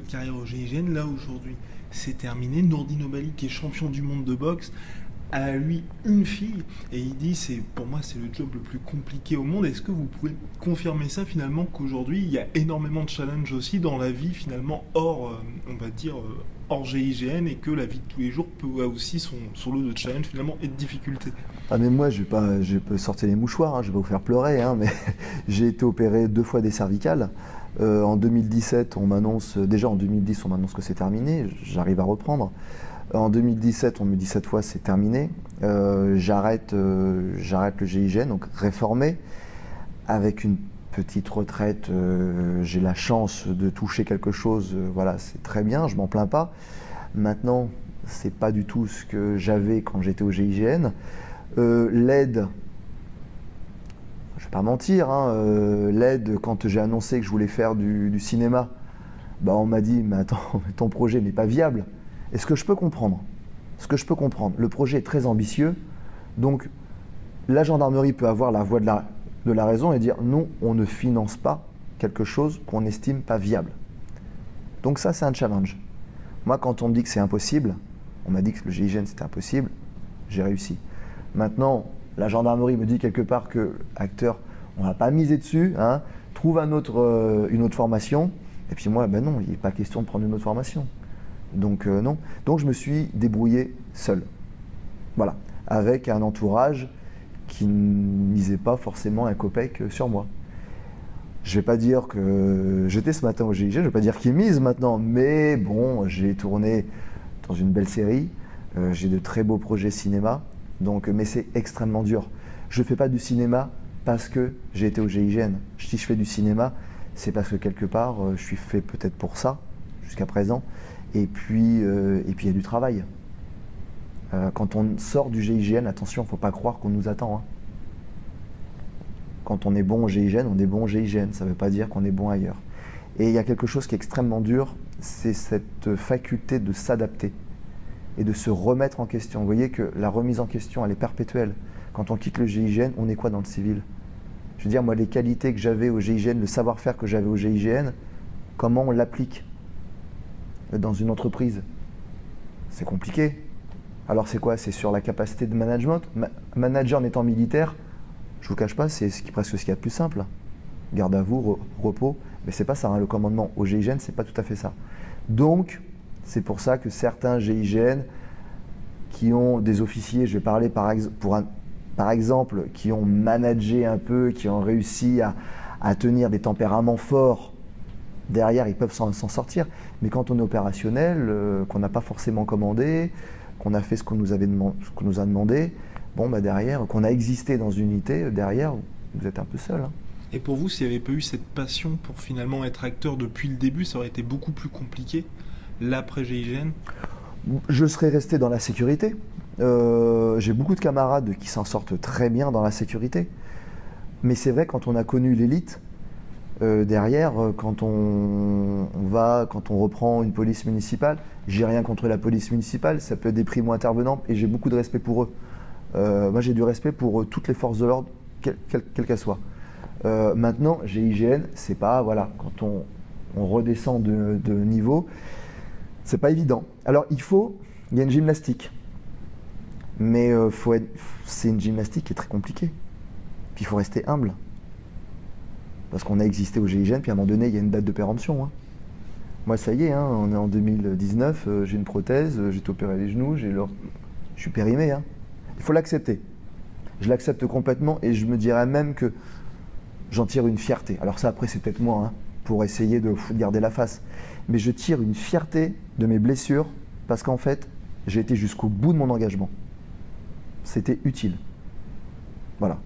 votre carrière au GIGN. Là, aujourd'hui, c'est terminé. Nourdin Obaly, qui est champion du monde de boxe, a lui une fille. Et il dit, pour moi, c'est le job le plus compliqué au monde. Est-ce que vous pouvez confirmer ça, finalement, qu'aujourd'hui, il y a énormément de challenges aussi dans la vie, finalement, hors, on va dire, hors GIGN, et que la vie de tous les jours peut aussi son lot de challenges, finalement, et de difficultés? Ah mais moi, je peux sortir les mouchoirs, hein, je vais pas vous faire pleurer, hein, mais j'ai été opéré 2 fois des cervicales. En 2017, on m'annonce, déjà en 2010, on m'annonce que c'est terminé, j'arrive à reprendre. En 2017, on me dit cette fois c'est terminé. J'arrête le GIGN, donc réformé, avec une petite retraite. J'ai la chance de toucher quelque chose, voilà, c'est très bien, je m'en plains pas. Maintenant, c'est pas du tout ce que j'avais quand j'étais au GIGN. L'aide, je vais pas mentir, hein, l'aide, quand j'ai annoncé que je voulais faire du cinéma, bah on m'a dit, mais attends, ton projet n'est pas viable. Et ce que je peux comprendre, le projet est très ambitieux, donc la gendarmerie peut avoir la voix de la raison et dire non, on ne finance pas quelque chose qu'on n'estime pas viable. Donc ça, c'est un challenge. Moi, quand on me dit que c'est impossible, on m'a dit que le GIGN c'était impossible, j'ai réussi. Maintenant, la gendarmerie me dit quelque part que acteur, on va pas miser dessus, hein, trouve une autre formation. Et puis moi, ben non, il n'est pas question de prendre une autre formation. Donc non. Donc je me suis débrouillé seul. Voilà. Avec un entourage qui ne misait pas forcément un copec sur moi. Je vais pas dire que j'étais ce matin au GIGN, je vais pas dire qu'il mise maintenant, mais bon, j'ai tourné dans une belle série, j'ai de très beaux projets cinéma. Donc, mais c'est extrêmement dur. Je ne fais pas du cinéma parce que j'ai été au GIGN. Si je fais du cinéma, c'est parce que quelque part, je suis fait peut-être pour ça, jusqu'à présent. Et puis, il y a du travail. Quand on sort du GIGN, attention, il ne faut pas croire qu'on nous attend. Hein. Quand on est bon au GIGN, on est bon au GIGN. Ça ne veut pas dire qu'on est bon ailleurs. Et il y a quelque chose qui est extrêmement dur, c'est cette faculté de s'adapter et de se remettre en question. Vous voyez que la remise en question, elle est perpétuelle. Quand on quitte le GIGN, on est quoi dans le civil? Je veux dire, moi, les qualités que j'avais au GIGN, le savoir-faire que j'avais au GIGN, comment on l'applique dans une entreprise? C'est compliqué. Alors c'est quoi? C'est sur la capacité de management. Manager en étant militaire, je ne vous cache pas, c'est presque ce qu'il y a de plus simple. Garde à vous, repos, mais c'est pas ça, hein, le commandement. Au GIGN, c'est pas tout à fait ça. Donc, c'est pour ça que certains GIGN qui ont des officiers, je vais parler par exemple, qui ont managé un peu, qui ont réussi à tenir des tempéraments forts, derrière ils peuvent s'en sortir. Mais quand on est opérationnel, qu'on n'a pas forcément commandé, qu'on a fait ce qu'on nous a demandé, bon bah derrière, qu'on a existé dans une unité, derrière vous êtes un peu seul. Hein. Et pour vous, s'il n'y avait pas eu cette passion pour finalement être acteur depuis le début, ça aurait été beaucoup plus compliqué? L'après-GIGN? Je serais resté dans la sécurité. J'ai beaucoup de camarades qui s'en sortent très bien dans la sécurité. Mais c'est vrai, quand on a connu l'élite, derrière, quand on reprend une police municipale, j'ai rien contre la police municipale, ça peut être des primo-intervenants et j'ai beaucoup de respect pour eux. Moi, j'ai du respect pour toutes les forces de l'ordre, quelles qu'elles soient. Maintenant, GIGN, c'est pas, voilà, quand on redescend de niveau, c'est pas évident. Alors il y a une gymnastique, mais c'est une gymnastique qui est très compliquée. Puis il faut rester humble, parce qu'on a existé au GIGN, puis à un moment donné il y a une date de péremption. Hein. Moi ça y est, hein, on est en 2019, j'ai une prothèse, j'ai été opéré les genoux, je suis périmé. Hein. Il faut l'accepter. Je l'accepte complètement et je me dirais même que j'en tire une fierté. Alors ça après c'est peut-être moi, hein, pour essayer de garder la face. Mais je tire une fierté de mes blessures parce qu'en fait, j'ai été jusqu'au bout de mon engagement. C'était utile. Voilà.